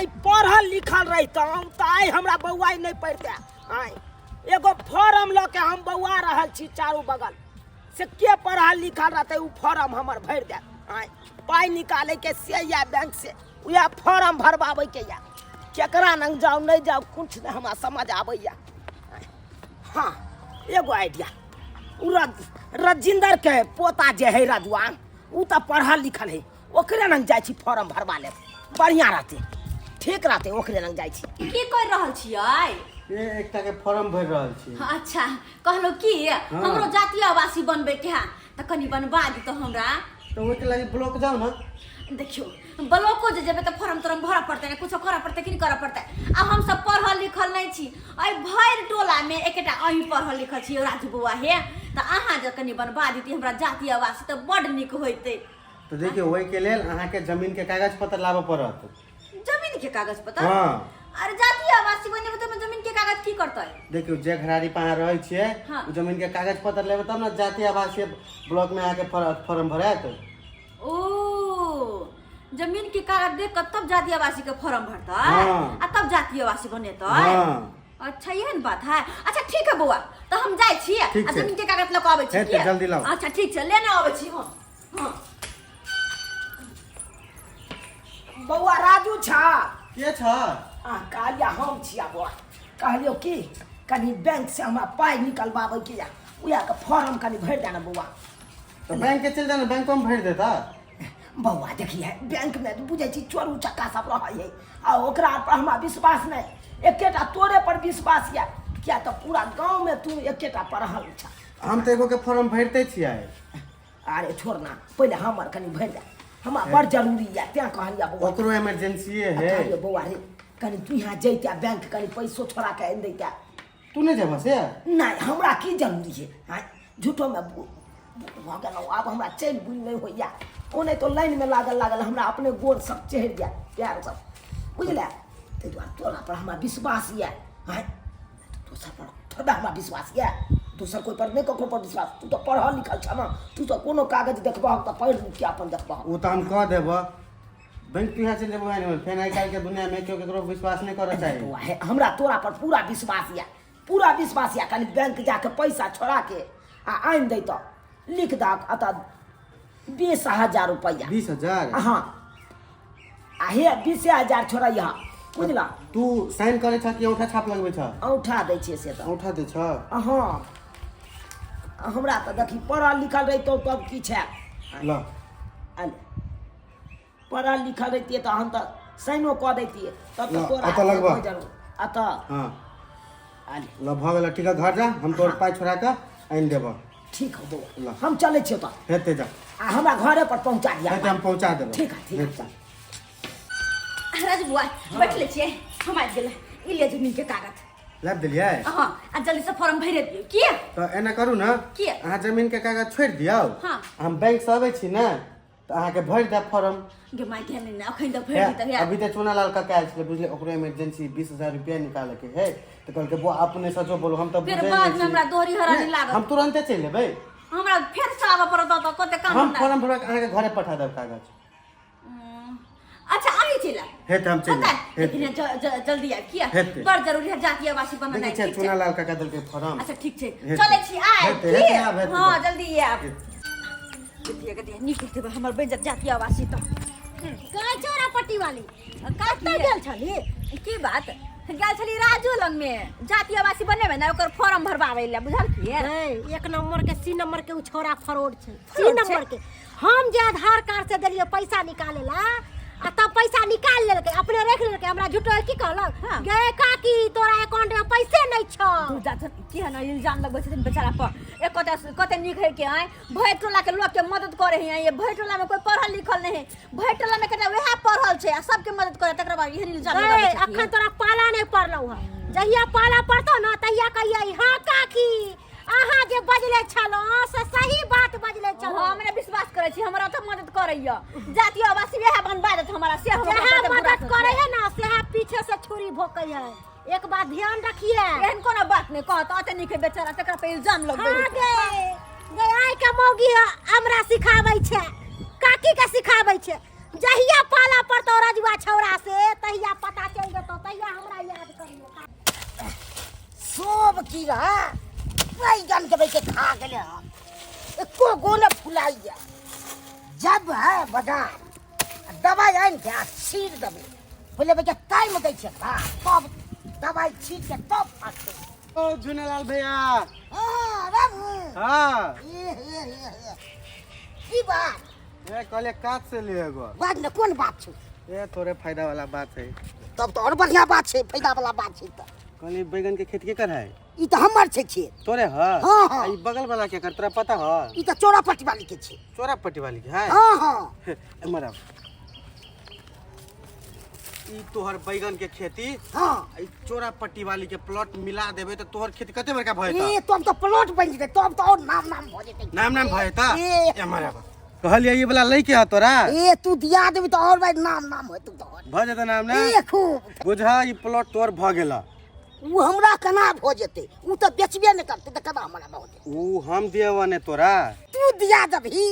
आई पढ़ल लिखल रहता तो आई हमरा बउआ नहीं पढ़ते आई एगो फॉर्म ल के हम बउआ रहल छी चारू बगल से के पढ़ल लिखल रहते उ फॉर्म हमर भर दे आई पाई निकाले के से या बैंक से या फॉर्म भरवावे के या केकरा नंग जाओ नहीं जाओ कुछ नहीं हमरा समझ आबैया। हाँ एगो आइडिया रजिंदर के पोता जे है रजुआ उ तो पढ़ल लिखल है ओकरे नंग जाय छी फॉर्म भरवा ले बढ़िया रहते ठीक रहते ओकरे नंग जाय छी। की कर रहल छियै? ये एकटा के फॉर्म भर रहल छी। अच्छा कहलो की हमरो जातीय आवासी बनबे के है त कनी बनवा दी तो हमरा। तो ओके लागि ब्लॉक जाओ ना। देखियो ब्लॉको जे जेबे त फॉर्म तोरम भरा पड़ते ना कुछ करा पड़ते कि नहीं करा पड़ते। अब हम सब पढ़ल लिखल नहीं छी आई भर टोला में एकटा अही पढ़ल लिखल छी राजू बुआ हे त अहाँ जे कनी बनवा दीती हमरा जातीय आवासी त बड निक होइते। तो देखिए वही के लेल अहाँ के जमीन के कागज पत्र लाबे पड़त। जमीन के कागज पत्र? हां अरे जातीय आवासी बने त जमीन के कागज की करतै? देखियो जे घरारी पहा रहै छियै उ जमीन के कागज पत्र लेबे तब ना जातीय आवासीय ब्लॉक में आके फॉर्म भरात। ओ जमीन के कागज देख कर तब जातीय आवासी के फॉर्म भरता आ तब जातीय आवासी बनेता। अच्छा यहन बात है। अच्छा ठीक है बउआ तो हम जाय छी आ जमीन के कागज ल के आबै छी। जल्दी लाओ। अच्छा ठीक छै लेने आबै छी हम। हां बउआ राजू छा के छ? कहलिया हम छिया बउआ कहलियो की कनी बैंक से हमरा पाई निकलवावे के या उया के फॉर्म कनी भर देना बउआ। तो बैंक के चल जाना बैंक में भर देता। बउआ देखिए बैंक में बुझे छी चोरू चक्का सब रहे है आ ओकरा पर हमरा विश्वास नहीं एकेटा तोरे पर विश्वास या क्या तो पूरा गांव में तू एकेटा पढ़ल छ। हम तो एगो के फॉर्म भरते छियै। अरे छोड़ ना पहले हमर कनी भर दे हमरा बड़ जरूरी या त्या कहलिया बउआ ओकरो इमरजेंसी है। अरे बउआ रे कनी तू यहाँ जैता बैंक कनी पैसो छोड़ा के आन देता। तू नहीं जेबा से? नहीं हमरा की जरूरी है हां झूठो में भागल अब हमरा चैन बुल नहीं होइया ओने तो लाइन में लागल हमरा अपने गोर सब चढ़ गया प्यार सब बुझले ते दुआरे तोरा पर हमरा विश्वास या हां दोसर पर थोड़ा हमरा विश्वास या दोसर कोई पर नहीं ककरो पर विश्वास। तू तो पढ़ल लिखल छ ना तू तो कोनो कागज देखबा त पढ़ के अपन देखबा वो तो हम कह देबो बैंक यहाँ चल जेबो नहीं फेन आई काल के दुनिया में क्यों केकरो विश्वास नहीं करे चाहिए। हमरा तोरा पर पूरा विश्वास या कनी बैंक जाके पैसा छोड़ा के आ आइन दे तो लिख दा अता 20,000 रुपया। 20,000? हाँ आ हे 20,000 छोड़ा यहाँ बुझला। तू साइन करे छ कि औठा छाप लगबे छ? औठा दै छे से तो औठा दे छ। हाँ हमरा तो देखी पढ़ल लिखल रहितो तब की छे ल पढ़ल लिखल रहती तो हम तो साइनो कह देती तब तो तोरा अता लगबा अता। हां ल भ गेल ठीक है घर जा हम तोर पाई छोड़ा के आइन देबो। ठीक है बउआ हम चले छियो त हेते जा आ हमरा घरे पर पहुंचा दिया। हेते हम पहुंचा देबो। ठीक है चल राजू बुआ बैठ ले छियै हम आ गेल ई ले जमीन के कागज लाब देलिए। हां आ जल्दी से फॉर्म भर दियो की तो एना करू ना अहाँ जमीन के कागज छोड़ दियौ हम बैंक से आबै छी ना तो अहाँ के भर दे फॉर्म गे माय के नहीं अखन तो भर दी त अभी तो चुनालाल का कैल छले बुझले ओकरो इमरजेंसी 20,000 रुपया निकाले के है तो कहल के वो अपने सचो बोलो हम तो फिर बाद में हमरा दोहरी हरानी लागल हम तुरंत चल लेबै हमरा फिर से आबे पड़त त कते काम हम फॉर्म भरवा के अहाँ के घरे पठा देब कागज। अच्छा आई चला हेत हम चल लेकिन जल्दी आ किया बड़ जरूरी है जातीय आवासी बनना है। ठीक है चुनालाल का दल के फॉर्म। अच्छा ठीक छै चले छी आए हां जल्दी आब देखिए निकलते हमर बन जातीय आवासी त काय चोरा पट्टी वाली कत्ते गेल छली की बात गेल छली राजू लंग में जातीय आवासी बने में ना ओकर फॉर्म भरवावे ले बुझल की एक नंबर के सी नंबर के उ छोरा फरोड छै। सी नंबर के हम जे आधार कार्ड से देलिए पैसा निकाले ला आ तब पैसा निकाल लेलके अपने रख लेलके हमरा झूठो की कहलक गे काकी तोरा अकाउंट में पैसे नहीं छ। तू जा की है ना इल्जाम लगबै छथिन बेचारा पर एक कते निक है के आए भय टोला के लोग के मदद करे है ये भय टोला में कोई पढ़ल लिखल नहीं भय टोला में कते वह पढ़ल छै आ सबके मदद करे तकरा बाद एहन इल्जाम लगाबै छथिन। अखन तोरा पाला नहीं पड़लौ है जहिया पाला पड़तो ना तहिया कहियै हां काकी अहाँ जे बजले छलो से सही बात बजले छलो हमने विश्वास करे छी हमरा त मदद करैया जातीय आवासी वह बनबा देत हमरा से हमरा मदद करे है ना से पीछे से छुरी भोकै है। एक बात ध्यान रखिए एहन कोनो बात नहीं कहत अते निके बेचारा तकरा पे इल्जाम लगबै गे आइ के मौगी हमरा सिखाबै छै काकी के सिखाबै छै जहिया पाला पड़तो रजुआ छौरा से तहिया पता की रहा बैगन के बैठे खा गेले हम एको गोने फुलाइया जब है बाजार दवाई आन के छीट देबे पहले बेटा टाइम दै छै तब दवाई छीट के तब फाटते ओ झुनेलाल भैया हां बाबू हां ये की बात ए कहले काट से ले एगो बात न कोन बात छै ए तोरे फायदा वाला बात है तब तो और बढ़िया बात छै फायदा वाला बात छै त कहली बैगन के खेत के कर है ई त हमर छै खेत तोरे ह हाँ, हाँ। ई बगल वाला के कर तोरा पता ह ई त चोरा पट्टी वाली के छै चोरा पट्टी वाली के है हां हां मरा ई तोहर बैगन के खेती हां ई चोरा पट्टी वाली के प्लॉट मिला देबे तो तोहर खेती कते बड़का भए ता ए तब तो प्लॉट बन जेते तब तो और नाम नाम हो जेते नाम भए ता ए मरा कहलिए ये वाला लई के ह तोरा ए तू दिया देबी तो और भाई नाम नाम हो तू तो भ जेता नाम ना ए खूब बुझा ई प्लॉट तोर भ गेला उ हमरा कना हो जेते उ तो बेचबे न करते त कना हमरा हो जेते ऊ हम दियवा ने तोरा तू दिया देबी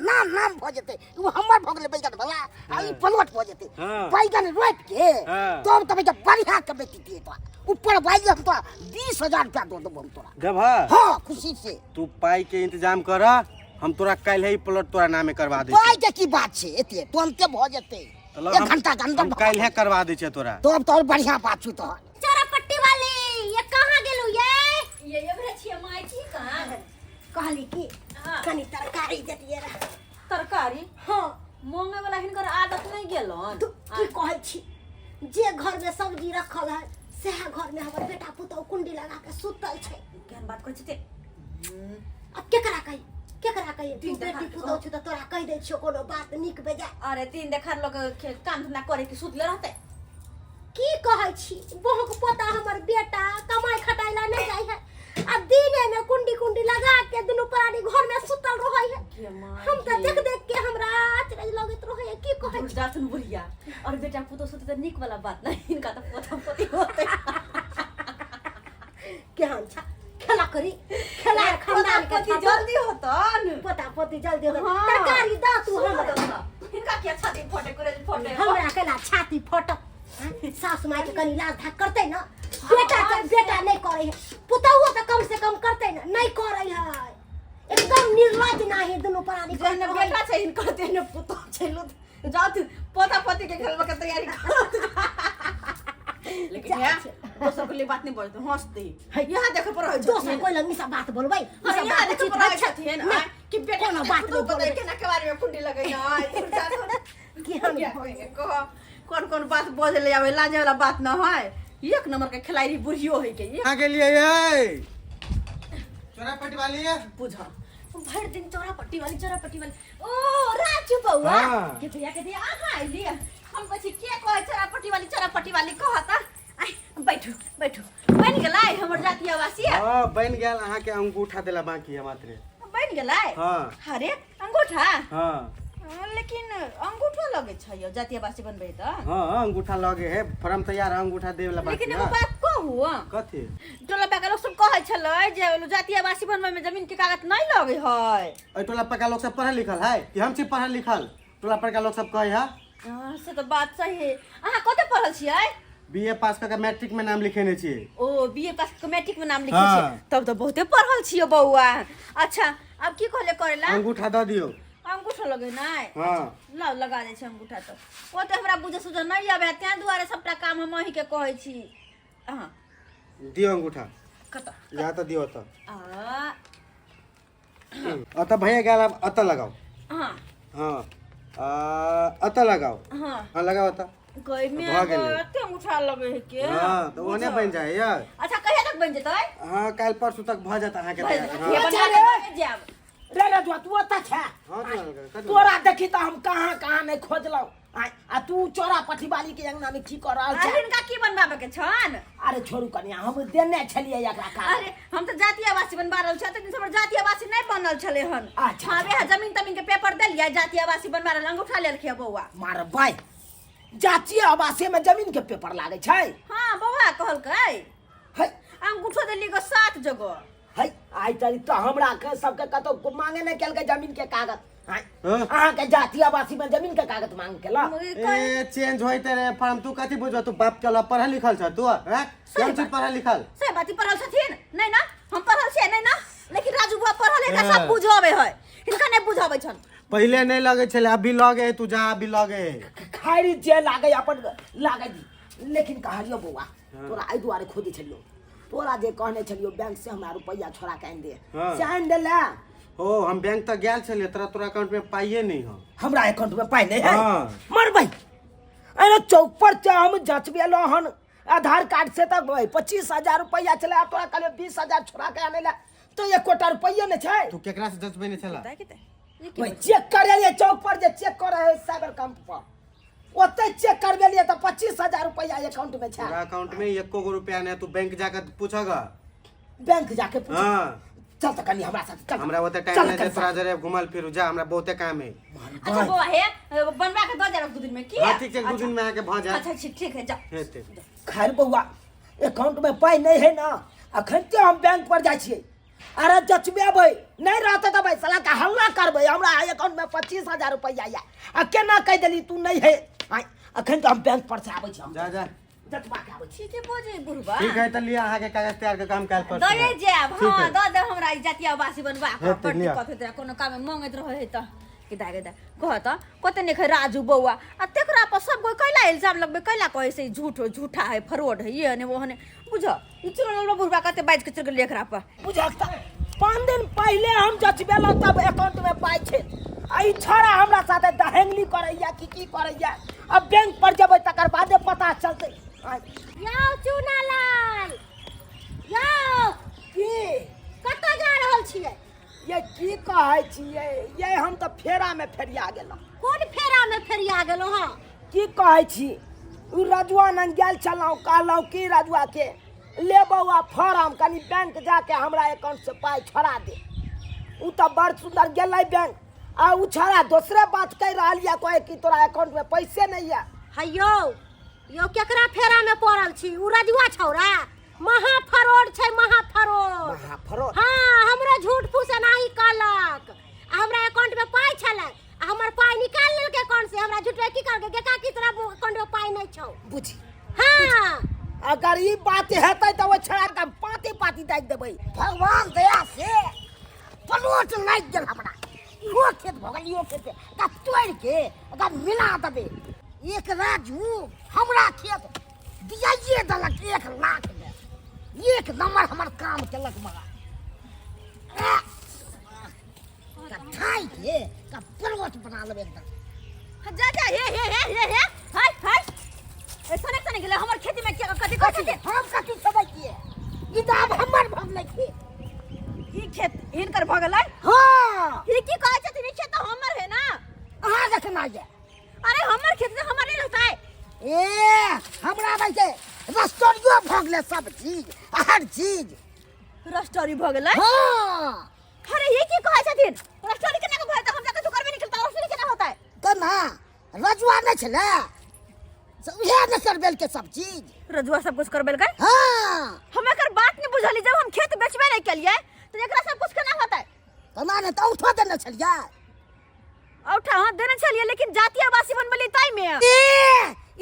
नाम नाम हो जेते उ हमर भ गेले बैगन वाला आ ई प्लॉट हो जेते हाँ। बैगन रोप के हाँ। तब तो बेटा बढ़िया के बेटी दिए तो ऊपर भाई हम तो 20000 रुपया दो देबो हम तोरा जब ह हां खुशी से तू पाई के इंतजाम कर हम तोरा काल है प्लॉट तोरा नामे करवा दे भाई के की बात छै एते तुरंते भ जेते एक घंटा के अंदर काल है करवा दे छे तोरा तब तो और बढ़िया बात छु तो चोरा पट्टी वाली ये कहाँ गेलू ये एबरे छियै माय की कहाँ कहली की हाँ। कनी तरकारी देतिए रह तरकारी हाँ मांगे वाला हिनकर आदत नहीं गेलन तू की कहै छी जे घर में सब्जी रखल है सेह घर में हमर बेटा पुतौ कुंडी लगा के सुतल छै केहन बात करै छी अब केकरा कही तू तीन बेटी देखा- पुतौ छै त तोरा कहि दै छियो कोनो बात नीक बेजा अरे तीन देखार लोग काम धंधा करे के सुतले रहते की कहै छी बहुक पोता हमर बेटा कमाई खटाइला नहीं जाइ है आ दिने में कुंडी लगा के दुनु प्राणी घर में सुतल रहै है के माय हम त देख के हमरा आश्चर्य लगैत रहै है की कहै छी जातन बुढ़िया और बेटा पुतो सुते त निक वाला बात नहीं इनका त पोता पोती होते केहन छ खेला करी खेला खानदान के पोती जल्दी होतन पोता पोती जल्दी हो हाँ। तरकारी द तू हमरा इनका क्या छाती फोटे करे फोटे हमरा केला छाती फटक सासु माई के कनी लाज धाक करते न बेटा नहीं करे है पुतहुआ तो कम से कम करते न नहीं करे है एकदम निर्लज नाही दुनु प्राणी जने बेटा छै इनकर तेने पुतो छै लो जात पोता पोती के खेलबे के तैयारी कर लेकिन है दोसर के लिए बात नहीं बोलते हंसते यहाँ देखे पर है दोसर कोई लग मिसा बात बोलबै अरे यहाँ देखे पर है छथिन नहीं, कि बेटा कोनो बात बात नहीं नहीं बोलते बोलबै। के ना के बारे में कुंडी लगे ना केहन कौन कौन बात बोले ले आवे लाजे वाला बात ना है एक नंबर के खिलाड़ी बुढ़ियो है के कहां के लिए ये चोरा पट्टी वाली है बुझा भर दिन चोरा पट्टी वाली ओ राजू बउआ हाँ। के दिया आहा लिए हम कछि के कहे चोरा पट्टी वाली कहता आई बैठो बन गेलै हमर जातीय वासी हां बन गेल अहाँ के अंगूठा देला बाकी है मात्र बन गेलै हां अरे अंगूठा हां लेकिन अंगूठो लगे छै यो जातीय वासी बनबै त हां अंगूठा लगे है फॉर्म तैयार है, अंगूठा देला बाकी लेकिन है एगो बात कहू कथि टोला बेका लोग सब कहै छलै जे जातीय वासी बनबै में जमीन के कागज नहीं लगे है ए टोला पका लोग सब पढ़ल लिखल है कि हम छी पढ़ल लिखल टोला पका लोग सब कहे है से तो बात सही है अहाँ कते पढ़ल छियै बीए पास करके मैट्रिक में नाम लिखेने छियै ओ बीए पास के मैट्रिक में नाम लिखे हाँ। छियै तब तो बहुते पढ़ल छियै बौआ अच्छा अब की कहले करेला अंगूठा द दियो अंगूठा लगे नहीं हां ला लगा दे छै अंगूठा तो ओ तो हमरा बुझे सुझे नहीं आबे तें दुआरे सबटा काम हम अही के कहै छी हां दियो अंगूठा कत या तो दियो तो आ अत भैया गेल अब अत लगाओ हां हां अत लगाओ हां हां लगाओ अत कोई में भऽ गेलै। एते अंगूठा लगे है के हां तो ओने बन जाए यार अच्छा कहिया तक बन जेतै हां काल परसों तक भ जात अहाँ के ये हां बना के जाब रे तू ओता छ हां तोरा देखी तो हम कहाँ नहीं खोजलौ आ तू चोरा पट्टी वाली के अंगना में की कर रहल अरे छ इनका की बनबाबे के छन अरे छोड़ू कनिया हम देने छलिए एकरा का अरे हम तो जातीय आवासी बनबा रहल छ त हमर जातीय आवासी नहीं बनल छले हन अच्छा, हां जमीन तमीन के पेपर देलिए जातीय आवासी बनबा रहल अंगूठा लेल खिया बौआ मार भाई जातीय आवासे में जमीन के पेपर लागे छै हां बौआ कहलकै है अंगूठा देली को 7 जगह है आई तरी तो हमरा के सबके कतो मांगे नहीं केलकै जमीन के कागज हाँ? हाँ? अहाँ के जाति आवासी में जमीन के कागज मांग के ला ए चेंज होइते रे फॉर्म तू कथी बुझो तू बाप के ला पढ़ल लिखल छ तू हैं केम चीज पढ़ल लिखल से बाती पढ़ल छथिन नहीं ना हम पढ़ल छियै नहीं ना लेकिन राजू बुआ पढ़ल है सब बुझावे है इनका नहीं बुझावे छन पहले नहीं लगे छले अभी लगे तू जा अभी लगे खारी जे लागे अपन लागे दी लेकिन कहलियो बउआ तोरा आई दुआरे खोदी छलियो तोरा जे कहने छलियो बैंक से हमरा रुपया छोड़ा के आइन दे से आइन देला हो हम बैंक तक गेल छलिए तोरा अकाउंट में पाइए नहीं हो हमरा अकाउंट में पाई नहीं है हाँ। मर भाई अरे चौक पर हम जचबेलो हन आधार कार्ड से तक 25,000 रुपया चले तोरा कहले 20,000 छोड़ा के आने ला तो 1 कोटा रुपया ने छै तू केकरा से जचबे नहीं छला भाई चेक करे लिए चौक पर जे चेक करे है साइबर कैंप पर ओते चेक करबे लिए तो 25,000 रुपया अकाउंट में छै तोरा अकाउंट में 1 रुपया नहीं तू बैंक जाकर पूछगा बैंक जाके पूछ हां चल त कनी हमरा साथ चल हमरा ओते टाइम नहीं तोरा जरे घुमल फिरू जा हमरा बहुते काम है अच्छा बुआ है बनवा के दो जरा 2 दिन में की हां ठीक है 2 दिन में आके भ जा अच्छा ठीक है जा हेते खैर बउआ अकाउंट में पाई नहीं है ना अखन ते हम बैंक पर जाय छियै अरे जचबेबै नहीं रहते तो भाई साला का हल्ला करबै हमरा अकाउंट में 25,000 रुपया या आ केना कह देली तू नहीं है अखन तो हम बैंक पर से आबै छी जा जा जचबा के आबै छी ठीक है बोझे बुढ़वा ठीक है त लिया आहा के कागज तैयार के काम काल पर दए जाब हां दे हमरा जातिया आवासी बनवा हेते, प्रॉपर्टी लिया। कथे तेरा कोनो काम में मांगत रहे है त किदा कह त कते ने खे राजू बउआ आ तेकरा पर सब कोई कैला इल्जाम लगबे कैला कहे से झूठा है फ्रॉड है ये ने वो ने बुझ ई चुनल बुढ़वा कते बाज के चल लेखरा पर बुझाता 5 दिन पहले हम जचबेला तब अकाउंट में पाई छे आई छोरा हमरा साथे दहेंगली करैया की करैया अब बैंक पर जेबै तकर बादे पता चलते याओ चुनालाल याओ की कत जा रहल छियै ये की कहै छियै ये हम तो फेरा में फेरिया गेलौ कोन फेरा में फेरिया गेलो हां की कहै छी उ रजुआ न गेल छलौ कहलौ की रजुआ के ले बउआ फॉर्म कनी बैंक जाके हमरा अकाउंट से पाई छोड़ा दे उ तो बड़ सुंदर गेलै बैंक आ उ छोरा दूसरे बात कह रहल या कहे कि तोरा अकाउंट में पैसे नहीं है हयो यो केकरा फेरा में पड़ल छी उ रजुआ छौरा महा फरोड छै महा फरोड फरोड हां हमरा झूठ फूस नहीं कहलक हमरा अकाउंट में पाई छले हमर पाई निकाल लेलके अकाउंट से हमरा झूठ की करके केका की तोरा अकाउंट में पाई नहीं छौ बुझी हां अगर ई बात हेतै त वो छोरा के पाती दाइ देबै भगवान दया से पलोट लाग गेल हमरा यो खेत भगल यो खेत का तोड़ के अगर मिला देबै एक राजू हमरा खेत दियाइए देलक 1 लाख में 1 नंबर हमर काम केलक मगा का ठाई के का पलोट बना लेबै एकदम जा हे हाय ऐसा नहीं गेले हमर खेती में क्या कथि कर सके हम कथि समझ किए ई त अब हमर भगलै खेत ई खेत हिनकर भगलै हां ई की कहै छथिन ई खेत हमर है ना अहाँ देखना ये अरे हमर खेत से हमर नहीं रहता है ए हमरा बैठे रस्टोरियो भगले सब चीज हर चीज रस्टोरी भगलै हां अरे ये की कहै छथिन रस्टोरी केना के भगता हम जाके तो करबे नहीं करता रस्टोरी केना होता है त ना रजुआ नहीं छले उहे न करबेल के सब चीज रजुआ सब कुछ करबेल गए हां हम एकर बात नहीं बुझली जब हम खेत बेचबे नहीं केलिए तो एकरा सब कुछ केना होता है तना ने त उठा देने छलिया औठा हां देने छलिए लेकिन जाति आवासी बनबली ताई में ए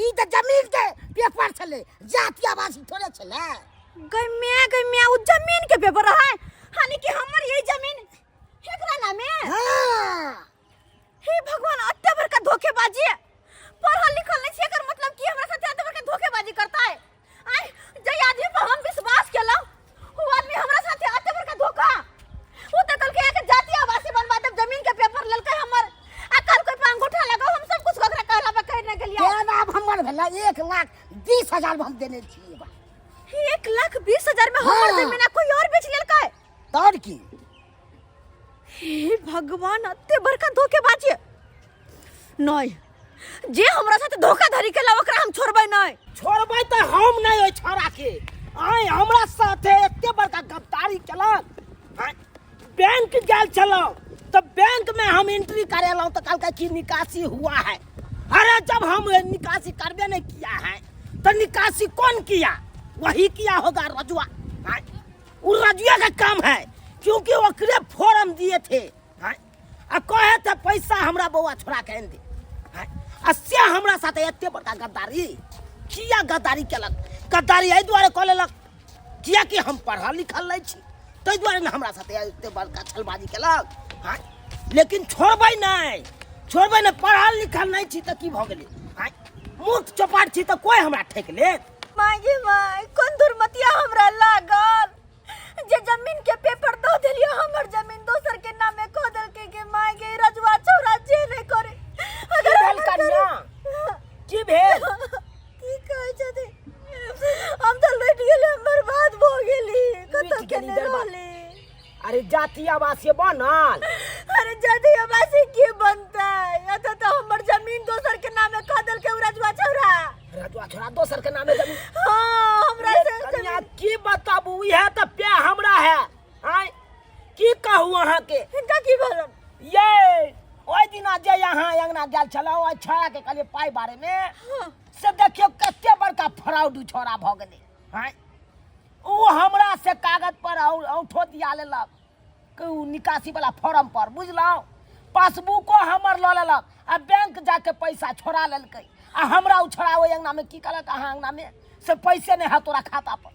ई त जमीन के पेपर छले जाति आवासी थोड़े छले गम्या उ जमीन के पेपर है हानि कि हमर यही जमीन एकरा नाम में हां हे भगवान अत्ते बड़का धोखेबाजी है पढ़ल लिखल नहीं छै एकर मतलब कि हमरा साथे अत्ते बड़का धोखेबाजी करता है आई जे आदमी पर हम विश्वास केलौ वो आदमी हमरा साथे अत्ते बड़का धोखा वो त कल के आके जाति आवासी बनवा दे जमीन के पेपर लेलकै हमर आ कल कोई पे अंगूठा लगाओ हम सब कुछ ओकरा कहला पे कहने के लिए केना हमर भेला 1,20,000 हम देने छियै 1,20,000 में हमर जमीन कोई और बेच लेलकै तोर की हे भगवान अत्ते बड़का धोखेबाजी नहीं जे हमरा साथे धोखाधड़ी केला ओकरा हम छोड़बै नहीं छोड़बै त हम नहीं ओइ छोरा के आइ हमरा साथे एते बड़का गद्दारी केलक बैंक गेल छलौ तो बैंक में हम एंट्री करेलौ तो कहलकै कि निकासी हुआ है अरे जब हम निकासी करबे नहीं किया है तो निकासी कौन किया वही किया होगा रजुआ वो रजुआ का काम है क्योंकि ओकरे फॉर्म दिए थे आ कहे थे पैसा हमरा बउआ छोड़ा के आनि दे आय, आ से हमरा साथे एते बड़का गद्दारी किया गद्दारी केलक गद्दारी एहि दुआरे कऽ लेलक किया कि हम पढ़ल लिखल नहीं छी ताहि दुआरे ने हमरा साथे एते बड़का छलबाजी केलक आय, लेकिन छोड़बै नहीं पढ़ल लिखल नहीं छी तऽ की भऽ गेलै आय, मूर्ख चौपाट छी तऽ कोई हमरा ठेक लेत मांगे माय कोन दुर्मतिया हमरा लागल जे जमीन के पेपर दो देलियो हमर जमीन दोसर के नामे कह देलके के मांगे रजवा छौरा जे नहीं करे की भेल कन्या की भेल की कहै छथि हम तऽ लुटि गेली बर्बाद भ गेली कतौ के गेली, नहि बर्बाद। रहली अरे जाति आवासीय बनल अरे जदी आवासी की बनतै एतऽ तऽ हमर जमीन दोसर के नामे कह देलके उ रजवा छौरा रजुआ छोड़ा दोसर के नामे जमीन हां हमरा ये से कन्या की बताबू इहे तऽ पे हमरा है आय की कहू अहाँ के हिनका की भेलन ये ओइ दिना जे यहाँ अंगना गेल छलौ ओइ छोरा के कहलिए पाई बारे में से देखियो कते बड़का फ्रॉड छोरा भ गेलै आय उ हमरा से कागज पर औठो दिया लेलक कि उ निकासी वाला फॉर्म पर बुझलौ पासबुको हमर ल लेलक आ बैंक जाके पैसा छोड़ा लेलकै आ हमरा उ छोड़ा ओइ अंगना में की करलक अहाँ अंगना में से पैसे नहीं है तोरा खाता पर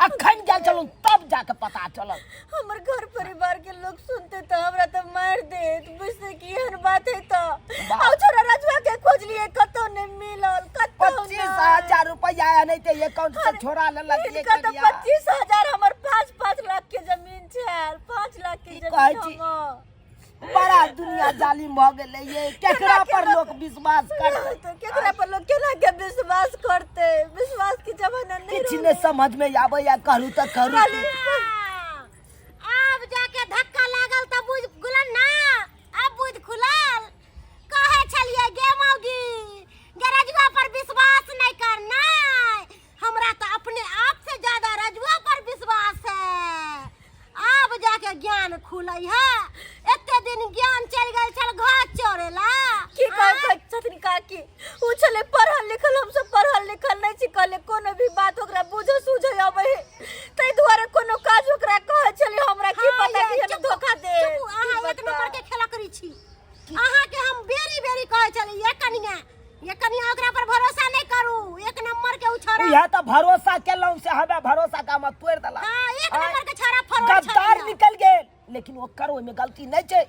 अखन गेल चलू तब जाके पता चलल हमर घर परिवार के लोग सुनते तो हमरा तो मार देत बुझते की हर बात है तो आ छोरा रजवा के खोज लिए कतो नहीं मिलल कतो 25,000 रुपया आया नहीं थे अकाउंट से छोड़ा लेलक ये कतो करिया 25,000 हमर 5 लाख के जमीन छल 5 लाख के की कहै छी? जमीन हम बड़ा दुनिया जालिम भ गेलै ये केकरा पर लोग विश्वास करते तो केकरा पर लोग केना के विश्वास करते विश्वास की जमाना नहीं किछ नहीं समझ में आबै या करू त करू अब जाके धक्का लागल त बुझ गुलन ना अब बुझ खुलल कहे छलिए गे मौगी गरजवा पर विश्वास नहीं करना हमरा तो अपने आप से ज्यादा रजवा पर विश्वास है अब जाके ज्ञान खुलै है एते दिन ज्ञान चल गेल छल घर चोरेला की कहै छथिन काकी उ छले पढ़ल लिखल हम सब पढ़ल लिखल नहीं छी कहले कोनो भी बात ओकरा बुझो सुझो आबै तै दुआरे कोनो काज ओकरा कहै छली हमरा की पता कि हम धोखा दे अहाँ एक नंबर के खेला करी छी अहाँ के हम बेरी कहै छली ये कनिया ओकरा पर भरोसा नहीं करू एक नंबर के उछारा यह तो भरोसा केलौ से हमे भरोसा का मत तोड़ देला हां एक नंबर के छारा फरोड़ गद्दार निकल गेल लेकिन ओकर ओइ में गलती नहीं छै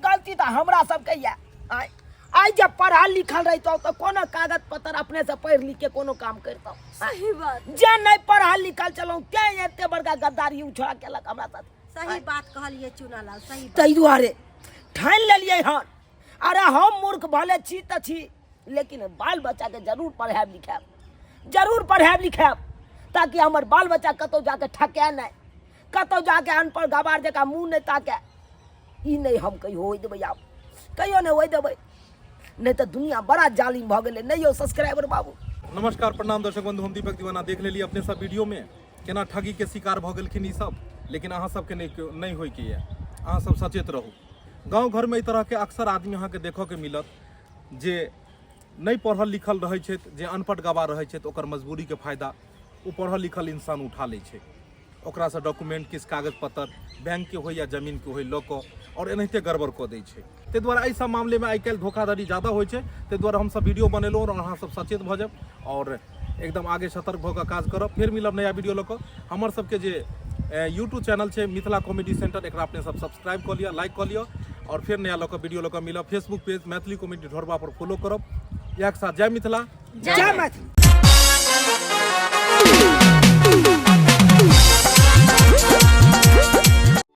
गलती तो हमरा सब के या आई जब पढ़ल लिखल रहितो तो कोनो कागज पत्र अपने से पढ़ लिख के कोनो काम करतो सही बात जे नहीं पढ़ल लिखल चलौ के एते बड़का गद्दारी उछड़ा केलक हमरा साथ सही बात कहलिए चुनालाल सही बात तै दुआरे ठान लेलिए हन अरे हम मूर्ख भले छी त छी लेकिन बाल बच्चा के जरूर पढ़ाएब लिखाएब ताकि हमर बाल बच्चा कतौ जाके ठके नहीं कतौ जाके अनपढ़ गवार जका मुंह नहीं ताके ई नहीं हम कहियो होई देबै आब कहियो नहीं होई देबै नहीं तो दुनिया बड़ा जालिम भ गेलै नहीं हो सब्सक्राइबर बाबू नमस्कार प्रणाम दर्शक बंधु हम दीपक दीवाना देख लेलिए अपने सब वीडियो में केना ठगी के शिकार भ गेलखिन ई सब लेकिन अहाँ सबके नहीं होय के ये अहाँ सब सचेत रहू गांव घर में ई तरह के अक्सर आदमी अहाँ के देखो के मिलत जे नहीं पढ़ल लिखल रहे छै जे अनपढ़ गवार रहे छै ओकर मजबूरी के फायदा वो पढ़ल लिखल इंसान उठा ले छै ओकरा से डॉक्यूमेंट किस कागज पत्र बैंक के हो या जमीन के हो लऽ कऽ और एनाहिते गड़बड़ कऽ दै छै ताहि दुआरे एहि सब मामले में आइ काल्हि धोखाधड़ी ज़्यादा होइ छै ताहि दुआरे हम सब वीडियो बनेलहुँ और अहाँ सब सचेत भऽ जायब और एकदम आगे सतर्क भऽ कऽ काज करब फिर मिलब नया वीडियो लऽ कऽ हमर सबके जे यूट्यूब चैनल छै मिथिला कॉमेडी सेंटर एकरा अपने सब सब्सक्राइब कऽ लिअ लाइक कऽ लिअ और फिर नया लऽ कऽ वीडियो लऽ कऽ मिलब फेसबुक पेज मैथिली कॉमेडी ढोरबा पर फॉलो करब एक साथ जय मिथिला जय मैथिली।